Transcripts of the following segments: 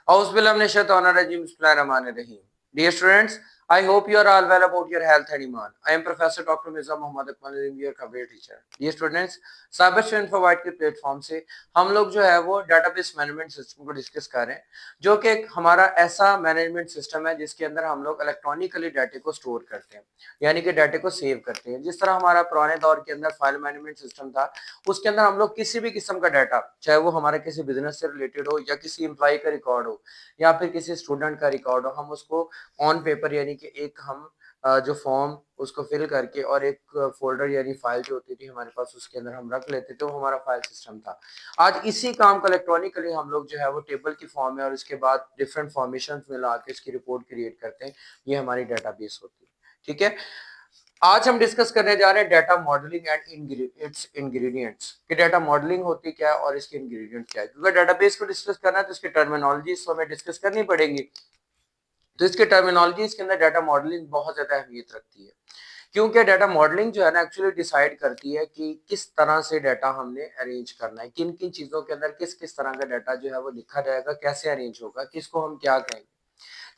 Bismillahirrahmanirrahim. Dear students, I hope you are all well about your health and iman. I am Professor Dr. Mirza Mohammad Akmal, your favorite teacher. Dear students, cyber student provide के platform से हम लोग जो है वो database management system को discuss कर रहे हैं, जो कि एक हमारा ऐसा मैनेजमेंट सिस्टम है जिसके अंदर हम लोग इलेक्ट्रॉनिकली डाटे को स्टोर करते हैं, यानी कि डाटे को सेव करते हैं। जिस तरह हमारा पुराने दौर के अंदर फाइल मैनेजमेंट सिस्टम था, उसके अंदर हम लोग किसी भी किस्म का डाटा, चाहे वो हमारे किसी बिजनेस से रिलेटेड हो या किसी एम्प्लॉय का रिकॉर्ड हो या फिर किसी स्टूडेंट का रिकॉर्ड हो, हम उसको ऑन पेपर यानी कि एक हम जो फॉर्म उसको फिल करके और एक फोल्डर यानी फाइल जो होती थी हमारे पास उसके अंदर हम रख लेते थे, वो हमारा फाइल सिस्टम था। आज इसी काम को इलेक्ट्रॉनिकली हम लोग जो है वो टेबल की फॉर्म में और उसके बाद डिफरेंट फॉर्मेशन में ला के इसकी रिपोर्ट क्रिएट करते हैं। ये हमारी डेटाबेस होती है। ठीक है, आज हम डिस्कस करने जा रहे हैं data modelling and it's ingredients कि डाटा मॉडलिंग होती क्या है और इसके इंग्रेडिएंट क्या है। क्योंकि डाटाबेस को डिस्कस करना है तो इसकी टर्मिनोलॉजीज तो हमें डिस्कस करनी पड़ेगी। तो इसके टर्मिनोलॉजीज के अंदर डाटा मॉडलिंग बहुत ज्यादा अहमियत रखती है, क्योंकि डाटा मॉडलिंग जो है ना एक्चुअली डिसाइड करती है कि किस तरह से डाटा हमने अरेंज करना है, किन किन चीजों के अंदर किस किस तरह का डाटा जो है वो लिखा जाएगा, कैसे अरेंज होगा, किसको हम क्या कहेंगे।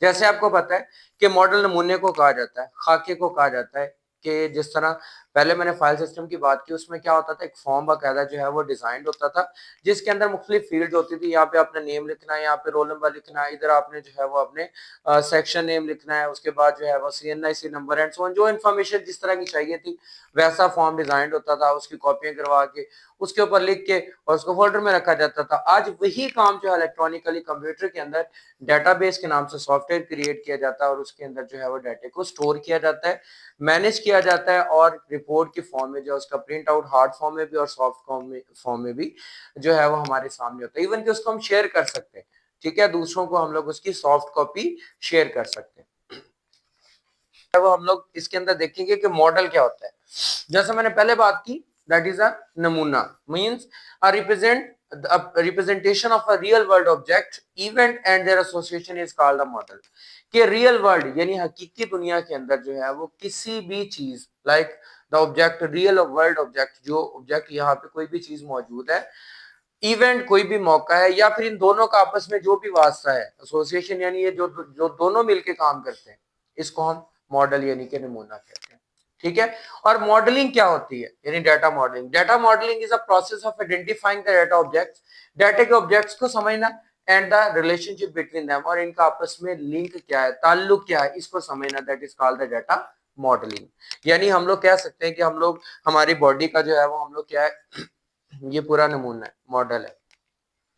जैसे आपको पता है कि मॉडल नमूने को कहा जाता है, खाके को कहा जाता है। कि जिस तरह पहले मैंने फाइल सिस्टम की बात की, उसमें क्या होता था, एक फॉर्म बाकायदा जो है वो डिजाइन होता था जिसके अंदर मुख्तलिफ फील्ड होती थी। यहाँ पे आपने नेम लिखना है, यहाँ पे रोल नंबर लिखना है, इधर आपने जो है वो अपने सेक्शन नेम लिखना है, उसके बाद जो है वो CNIC number and so on, जो इन्फॉर्मेशन जिस तरह की चाहिए थी वैसा फॉर्म डिजाइन होता था। उसकी कॉपियां करवा के उसके ऊपर लिख के और उसको फोल्डर में रखा जाता था। आज वही काम जो है इलेक्ट्रॉनिकली कंप्यूटर के अंदर डेटाबेस के नाम से सॉफ्टवेयर क्रिएट किया जाता है और उसके अंदर जो है वो डाटा को स्टोर किया जाता है, मैनेज किया जाता है और रिपोर्ट की फॉर्म में जो उसका प्रिंट आउट हार्ड फॉर्म में भी और सॉफ्ट फॉर्म में भी जो है वो हमारे सामने होता है। इवन कि उसको हम शेयर कर सकते हैं। ठीक है, दूसरों को हम लोग उसकी सॉफ्ट कॉपी शेयर कर सकते हैं। वो हम लोग इसके अंदर देखेंगे कि मॉडल क्या होता है। जैसे मैंने पहले बात की, दैट इज अ नमूना, means a representation of a real world object event and their association is called a model. कि रियल वर्ल्ड यानी हकीकी दुनिया के अंदर जो है वो किसी भी चीज like the object, real world object, जो ऑब्जेक्ट यहाँ पे कोई भी चीज मौजूद है, इवेंट कोई भी मौका है, या फिर इन दोनों का आपस में जो भी वास्ता है, एसोसिएशन यानी ये जो जो दोनों मिलके काम करते हैं, इसको हम मॉडल यानी कि नमूना कहते हैं। ठीक है, और मॉडलिंग क्या होती है, यानी data modelling. Data modelling is a process of identifying the data objects, data के ऑब्जेक्ट्स को समझना and the relationship between them, और इनका आपस में लिंक क्या है, ताल्लुक क्या है, इसको समझना, that is called the data modelling. यानी हम लोग कह सकते हैं कि हम लोग हमारी बॉडी का जो है वो हम लोग क्या है, ये पूरा नमूना है, मॉडल है।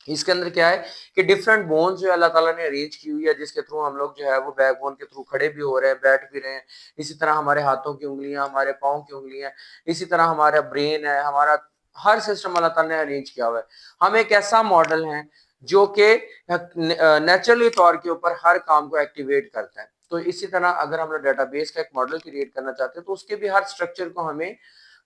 इसके अंदर क्या है कि डिफरेंट बोन्स जो अल्लाह ताला ने अरेंज की हुई है, जिसके थ्रू हम लोग जो है वो बैकबोन के थ्रू खड़े भी हो रहे हैं, बैठ भी रहे हैं। इसी तरह हमारे हाथों की उंगलियां, हमारे पाँव की उंगलियां, इसी तरह हमारा ब्रेन है, हमारा हर सिस्टम अल्लाह ताला ने अरेंज किया हुआ है। हम एक ऐसा मॉडल है जो कि नेचुरली तौर के ऊपर हर काम को एक्टिवेट करता है। तो इसी तरह अगर हम लोग डेटाबेस का एक मॉडल क्रिएट करना चाहते हैं तो उसके भी हर स्ट्रक्चर को हमें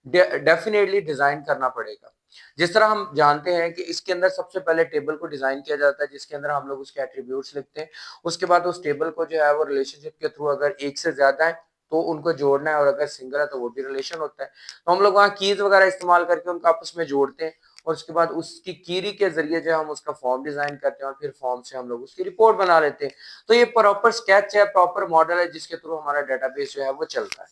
डेफिनेटली डिजाइन करना पड़ेगा। जिस तरह हम जानते हैं कि इसके अंदर सबसे पहले टेबल को डिजाइन किया जाता है, जिसके अंदर हम लोग उसके एट्रीब्यूट्स लिखते हैं। उसके बाद उस टेबल को जो है वो रिलेशनशिप के थ्रू अगर एक से ज्यादा है तो उनको जोड़ना है, और अगर सिंगल है तो वो भी रिलेशन होता है। तो हम लोग वहाँ कीज वगैरह इस्तेमाल करके उनको आपस में जोड़ते हैं, और उसके बाद उसकी कीरी के जरिए जो हम उसका फॉर्म डिजाइन करते हैं और फिर फॉर्म से हम लोग उसकी रिपोर्ट बना लेते हैं। तो ये प्रॉपर स्केच है, प्रॉपर मॉडल है, जिसके थ्रू हमारा डेटाबेस जो है वो चलता है।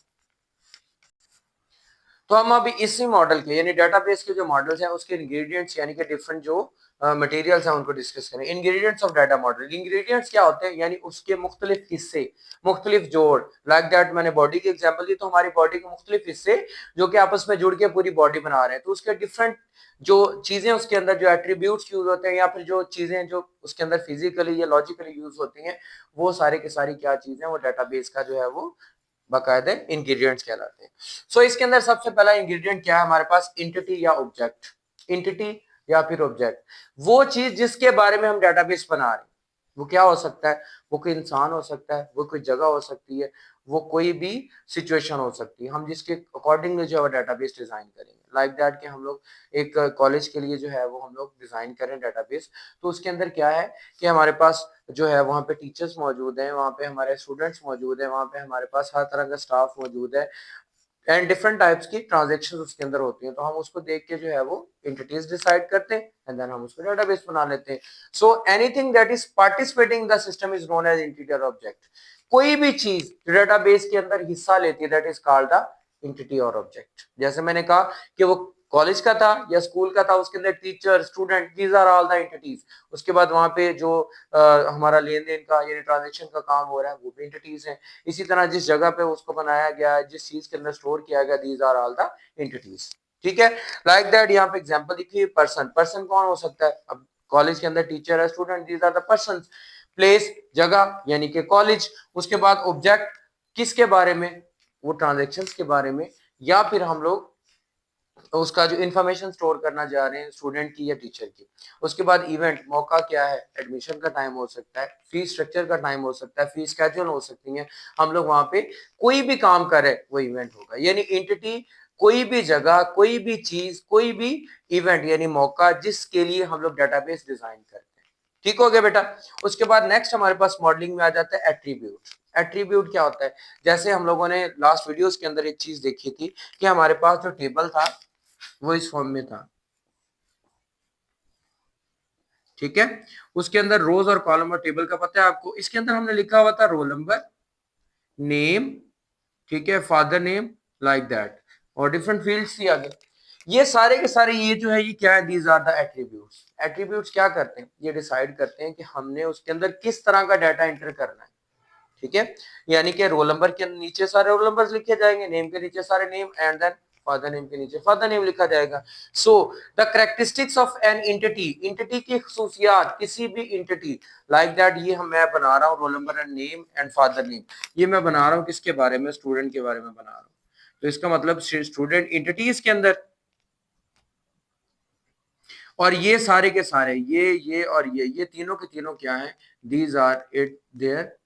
तो हम अभी इसी मॉडल के यानी डेटाबेस के जो मॉडल्स हैं उसके इंग्रेडिएंट्स यानी कि डिफरेंट जो मटेरियल्स हैं उनको डिस्कस करें। Ingredients of data model, ingredients क्या होते हैं, यानी उसके मुख्तलिफ हिस्से, मुख्तलिफ जोड़। लाइक दैट मैंने बॉडी की एग्जांपल दी, तो हमारी बॉडी के मुख्तलिफ हिस्से जो कि आपस में जुड़ के पूरी बॉडी बना रहे हैं, तो उसके डिफरेंट जो चीजें उसके अंदर जो एट्रीब्यूट्स यूज होते हैं, या फिर जो चीजें जो उसके अंदर फिजिकली या लॉजिकली यूज होती हैं, वो सारी की सारी क्या चीजें वो डेटाबेस का जो है वो बाकायदे इंग्रेडिएंट्स कहलाते हैं। सो इसके अंदर सबसे पहला इंग्रेडिएंट क्या है हमारे पास, इंटिटी या ऑब्जेक्ट। इंटिटी या फिर ऑब्जेक्ट, वो चीज जिसके बारे में हम डेटाबेस बना रहे हैं। वो क्या हो सकता है, वो कोई इंसान हो सकता है, वो कोई जगह हो सकती है, वो कोई भी सिचुएशन हो सकती है, हम जिसके अकॉर्डिंगली जो है डेटाबेस डिजाइन करेंगे। लाइक दैट कि हम लोग एक कॉलेज के लिए जो है वो हम लोग डिजाइन करें डेटाबेस, तो उसके अंदर क्या है कि हमारे पास जो है वहाँ पे टीचर्स मौजूद हैं, वहाँ पे हमारे स्टूडेंट्स मौजूद हैं, वहाँ पे हमारे पास हर तरह का स्टाफ मौजूद है। एंड डिफरेंट टाइप्स की ट्रांजेक्शन उसके अंदर होती हैं, तो हम उसको देख के जो है वो एंटिटीज डिसाइड करते हैं एंड देन हम उसको डेटाबेस बना लेते हैं। So anything that is participating in the system is known as entity और ऑब्जेक्ट। कोई भी चीज डेटाबेस के अंदर हिस्सा लेती है that is called the entity और ऑब्जेक्ट। जैसे मैंने कहा कि वो कॉलेज का था या स्कूल का था, उसके अंदर teacher student these are all the entities. उसके बाद वहां पे जो हमारा लेन देन का यानी ट्रांजेक्शन का काम हो रहा है वो भी एंटिटीज है। इसी तरह जिस जगह पे उसको बनाया गया है, जिस चीज के अंदर स्टोर किया गया, these are all the entities. ठीक है, लाइक दैट यहाँ पे एग्जांपल देखिए, पर्सन। पर्सन कौन हो सकता है? अब कॉलेज के अंदर टीचर है, student, these are the person. Place जगह यानी कि कॉलेज। उसके बाद ऑब्जेक्ट किसके बारे में? वो ट्रांजेक्शन्स के बारे में, या फिर हम लोग तो उसका जो इन्फॉर्मेशन स्टोर करना जा रहे हैं स्टूडेंट की या टीचर की। उसके बाद इवेंट, मौका क्या है? एडमिशन का टाइम हो सकता है, फीस स्ट्रक्चर का टाइम हो सकता है, फीस स्केड्यूल हो सकती है। हम लोग वहां पे कोई भी काम कर रहे हैं वो इवेंट होगा। यानी एंटिटी कोई भी जगह, कोई भी चीज, कोई भी इवेंट यानी मौका जिसके लिए हम लोग डेटाबेस डिजाइन करते हैं। ठीक हो गया बेटा। उसके बाद नेक्स्ट हमारे पास मॉडलिंग में आ जाता है एट्रीब्यूट। एट्रीब्यूट क्या होता है? जैसे हम लोगों ने लास्ट वीडियोस के अंदर एक चीज देखी थी कि हमारे पास जो टेबल था वो इस फॉर्म में था। ठीक है, उसके अंदर रोज और कॉलम और टेबल का पता है आपको। इसके अंदर हमने लिखा हुआ था रोल नंबर, नेम, ठीक है, फादर नेम, लाइक दैट, और डिफरेंट फील्ड्स थी आगे। ये सारे के सारे ये जो है ये क्या है? These are the attributes. Attributes क्या करते हैं? ये डिसाइड करते हैं कि हमने उसके अंदर किस तरह का डाटा एंटर करना है। ठीक है, यानी कि रोल नंबर के नीचे सारे रोल नंबर्स लिखे जाएंगे, नेम के नीचे सारे name, and then father name के नीचे फादर नेम लिखा जाएगा। So the characteristics of an entity, entity की खुसूसियात किसी भी एंटिटी, लाइक दैट ये हम मैं बना रहा हूँ roll number and name and father name. ये मैं बना रहा हूँ किसके बारे में? स्टूडेंट के बारे में बना रहा हूँ। तो इसका मतलब स्टूडेंट एंटिटीज के अंदर, और ये सारे के सारे ये और ये तीनों के तीनों क्या है? These are it their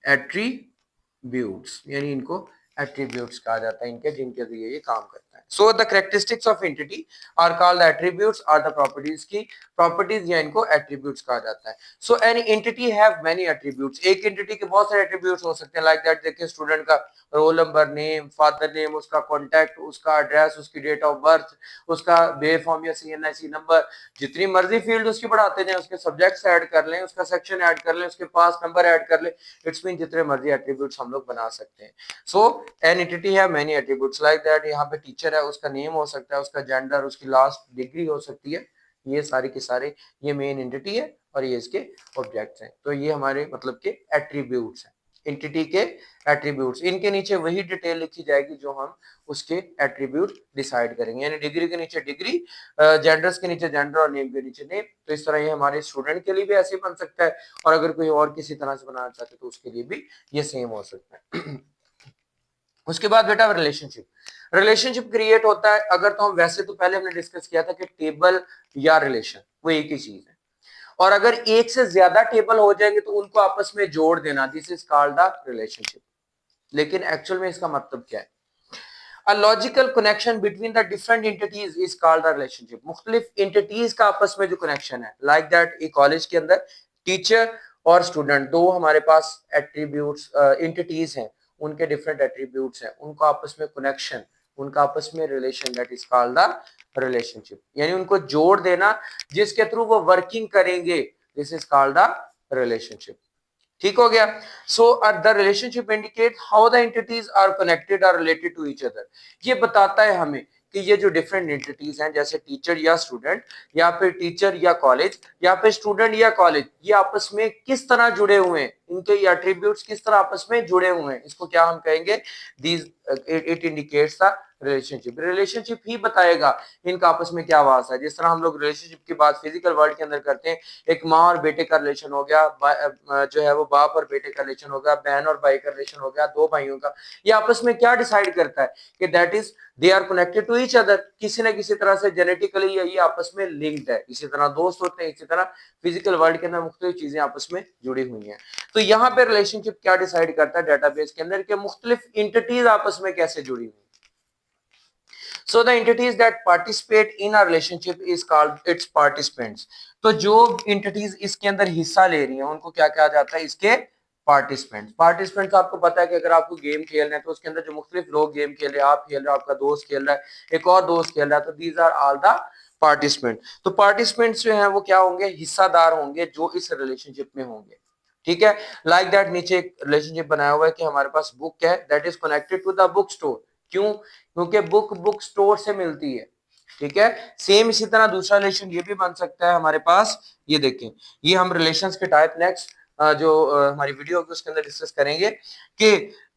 attributes, यानी इनको एट्रीब्यूट्स कहा जाता है, इनके जिनके लिए ये काम करता है। So the characteristics of entity are called attributes, are the properties की प्रॉपर्टीज, या इनको एट्रीब्यूट्स कहा जाता है। So an entity have many attributes. एक एंटिटी के बहुत सारे एट्रीब्यूट्स हो सकते हैं, लाइक दैट देखिए स्टूडेंट का roll number, name, father name, उसका कॉन्टैक्ट, उसका एड्रेस, उसकी डेट ऑफ बर्थ, उसका बे फॉर्म या CNIC नंबर, जितनी मर्जी फील्ड उसकी बढ़ाते जाएं, उसके सब्जेक्ट्स ऐड कर लें, उसका सेक्शन ऐड कर लें, उसके पास नंबर ऐड कर लें, इट्स मीन जितने मर्जी एट्रीब्यूट्स हम लोग बना सकते हैं। सो एन एंटिटी है मेनी एट्रीब्यूट्स, लाइक दैट यहाँ पे टीचर है, उसका नेम हो सकता है, उसका जेंडर, उसकी लास्ट डिग्री हो सकती है। ये सारे के सारे ये मेन एंटिटी है और ये इसके ऑब्जेक्ट्स हैं। तो ये हमारे मतलब के एट्रीब्यूट्स हैं, एंटिटी के एट्रीब्यूट्स। इनके नीचे वही डिटेल लिखी जाएगी जो हम उसके एट्रीब्यूट डिसाइड करेंगे, यानी डिग्री के नीचे डिग्री, जेंडर्स के नीचे जेंडर और नेम के नीचे नेम। तो इस तरह ये हमारे स्टूडेंट के लिए भी ऐसे बन सकता है, और अगर कोई और किसी तरह से बनाना चाहते तो उसके लिए भी ये सेम हो सकता है। उसके बाद बेटा रिलेशनशिप। रिलेशनशिप क्रिएट होता है अगर, तो हम वैसे तो पहले हमने डिस्कस किया था कि टेबल या रिलेशन वो एक ही चीज है, और अगर एक से ज्यादा टेबल हो जाएंगे तो उनको आपस में जोड़ देना, this is called the relationship. लेकिन एक्चुअल में इसका मतलब क्या है? A logical connection between the different entities is called a relationship. मुख्तलिफ entities का आपस में जो connection है, like that एक college के अंदर teacher और student दो हमारे पास attributes entities हैं, उनके different attributes हैं, उनको आपस में connection, उनका आपस में relation, that is called the relationship। यानी उनको जोड़ देना जिसके थ्रू वो working करेंगे, this is called the relationship। ठीक हो गया। So the relationship indicate how the entities are connected are related to each other. ये बताता है हमें कि ये जो डिफरेंट एंटिटीज हैं, जैसे टीचर या स्टूडेंट, या फिर टीचर या कॉलेज, या फिर स्टूडेंट या कॉलेज, ये आपस में किस तरह जुड़े हुए हैं, इनके ये एट्रीब्यूट्स किस तरह आपस में जुड़े हुए हैं, इसको क्या हम कहेंगे? These it indicates the relationship. Relationship ही बताएगा इनका आपस में क्या वास्ता है। जिस तरह हम लोग रिलेशनशिप की बात फिजिकल वर्ल्ड के अंदर करते हैं, एक माँ और बेटे का रिलेशन हो गया, जो है वो बाप और बेटे का रिलेशन हो गया, बहन और भाई का रिलेशन हो गया, दो भाइयों का, ये आपस में क्या डिसाइड करता है कि that is they are connected to each other, किसी न किसी तरह से जेनेटिकली ये आपस में लिंक्ड है। इसी तरह दोस्त होते हैं, इसी तरह फिजिकल वर्ल्ड के अंदर मुख्तलिफ चीजें आपस में जुड़ी हुई हैं। तो यहाँ पे रिलेशनशिप क्या डिसाइड करता है डेटाबेस के अंदर के मुख्तलिफ इंटिटीज आपस में कैसे जुड़ी हुई। So the entities that participate in a relationship is called its participants। तो जो entities इसके अंदर हिस्सा ले रही हैं उनको क्या कहा जाता है? इसके पार्टिसिपेंट्स आपको पता है कि अगर आपको गेम खेल रहे हैं तो उसके अंदर जो मुख्तलिफ लोग गेम खेल रहे हैं, आप खेल रहे हो, आपका दोस्त खेल रहा है, एक और दोस्त खेल रहा है, तो these are all the participant. तो पार्टिसिपेंट्स जो है वो क्या होंगे, हिस्सादार होंगे जो इस रिलेशनशिप में होंगे। ठीक है, लाइक दैट नीचे एक रिलेशनशिप बनाया हुआ है कि हमारे पास बुक है that is connected to the book store. क्यों? क्योंकि बुक स्टोर से मिलती है। ठीक है, सेम इसी तरह दूसरा रिलेशन ये भी बन सकता है हमारे पास। ये देखें, ये हम रिलेशंस के टाइप नेक्स्ट जो हमारी वीडियो होगी उसके अंदर डिस्कस करेंगे कि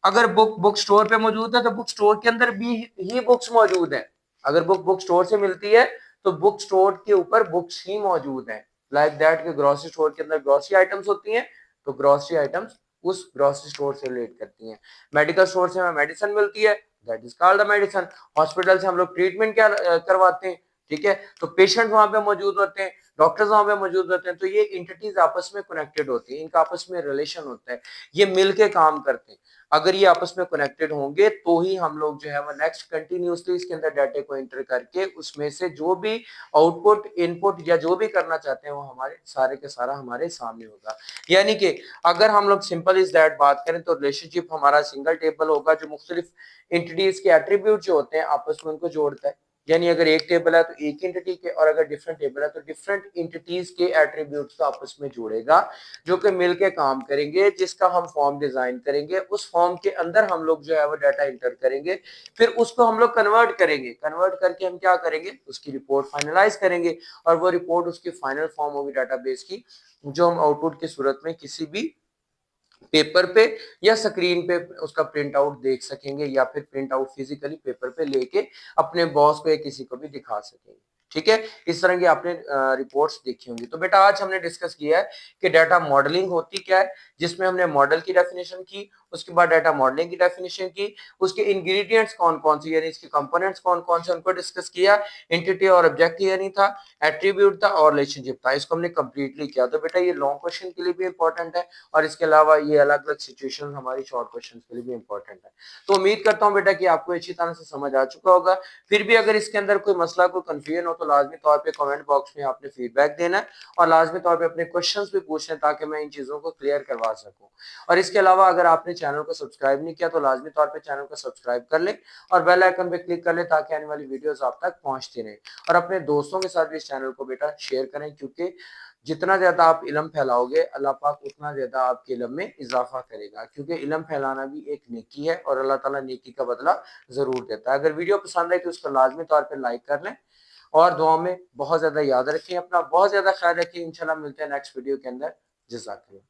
अगर बुक स्टोर पे मौजूद है तो बुक स्टोर के अंदर भी ही बुक्स मौजूद है। अगर बुक स्टोर से मिलती है तो बुक स्टोर के ऊपर बुक्स ही मौजूद है। लाइक दैट के ग्रोसरी स्टोर के अंदर ग्रोसरी आइटम्स होती हैं तो ग्रोसरी आइटम्स उस ग्रोसरी स्टोर से रिलेट करती हैं। मेडिकल स्टोर से हमें मेडिसिन मिलती है, that is called the medicine. Hospital से हम लोग ट्रीटमेंट क्या करवाते हैं, ठीक है, तो पेशेंट वहां पे मौजूद होते हैं, डॉक्टर्स वहां पे मौजूद होते हैं, तो ये इंटिटीज आपस में कनेक्टेड होती है, इनका आपस में रिलेशन होता है, ये मिलके काम करते हैं। अगर ये आपस में कनेक्टेड होंगे तो ही हम लोग जो है वो नेक्स्ट कंटिन्यूसली इसके अंदर डाटा को एंटर करके उसमें से जो भी आउटपुट इनपुट या जो भी करना चाहते हैं वो हमारे सारे के सारा हमारे सामने होगा। यानी कि अगर हम लोग सिंपल इज दैट बात करें तो रिलेशनशिप हमारा सिंगल टेबल होगा जो मुख्तलिफ एंटिटीज के एट्रीब्यूट जो होते हैं आपस में उनको जोड़ता है। यानी अगर एक टेबल है तो एक एंटिटी के, और अगर डिफरेंट टेबल है तो डिफरेंट एंटिटीज के एट्रीब्यूट्स को आपस में जोड़ेगा जो कि मिलके काम करेंगे, जिसका हम फॉर्म डिजाइन करेंगे। उस फॉर्म के अंदर हम लोग जो है वो डाटा इंटर करेंगे, फिर उसको हम लोग कन्वर्ट करेंगे, कन्वर्ट करके हम क्या करेंगे, उसकी रिपोर्ट फाइनलाइज करेंगे, और वो रिपोर्ट उसकी फाइनल फॉर्म होगी डाटाबेस की, जो हम आउटपुट की सूरत में किसी भी पेपर पे या स्क्रीन पे उसका प्रिंट आउट देख सकेंगे, या फिर प्रिंट आउट फिजिकली पेपर पे लेके अपने बॉस को या किसी को भी दिखा सकेंगे। ठीक है, इस तरह की आपने रिपोर्ट्स देखी होंगी। तो बेटा आज हमने डिस्कस किया है कि डाटा मॉडलिंग होती क्या है, जिसमें हमने मॉडल की डेफिनेशन की, उसके बाद डाटा मॉडलिंग की डेफिनेशन की, उसके इंग्रेडिएंट्स कौन कौन से यानी इसके कंपोनेंट्स कौन कौन से उनको डिस्कस किया, एंटिटी और ऑब्जेक्ट यानी था, एट्रीब्यूट था और रिलेशनशिप था, इसको हमने कंप्लीटली किया। तो बेटा ये लॉन्ग क्वेश्चन के लिए भी इंपॉर्टेंट है और इसके अलावा ये अलग अलग सिचुएशन हमारी शॉर्ट क्वेश्चन के लिए भी इंपॉर्टेंट है। तो उम्मीद करता हूँ बेटा कि आपको अच्छी तरह से समझ आ चुका होगा। फिर भी अगर इसके अंदर कोई मसला कोई कंफ्यूजन हो तो लाजमी तौर पे कमेंट बॉक्स में आपने फीडबैक देना है और लाजमी तौर पे अपने क्वेश्चंस भी पूछने ताकि मैं इन चीजों को क्लियर करवा सकूं। और इसके अलावा अगर आपने चैनल को सब्सक्राइब नहीं किया तो लाजमी तौर पे चैनल को सब्सक्राइब कर ले और बेल आइकन पे क्लिक कर ले ताकि आने वाली वीडियोस आप तक पहुंचती रहे। और अपने दोस्तों के साथ भी इस चैनल को बेटा शेयर करें, क्योंकि जितना ज्यादा आप इल्म फैलाओगे अल्लाह पाक उतना ज्यादा आपके इल्म में इजाफा करेगा, क्योंकि इल्म फैलाना भी एक नेकी है और अल्लाह ताला नेकी का बदला जरूर देता है। अगर वीडियो पसंद आए तो उसको लाजमी तौर पर लाइक कर लें और दुआ में बहुत ज्यादा याद रखें, अपना बहुत ज्यादा ख्याल रखें। इंशाल्लाह मिलते हैं नेक्स्ट वीडियो के अंदर। जज़ाकल्लाह।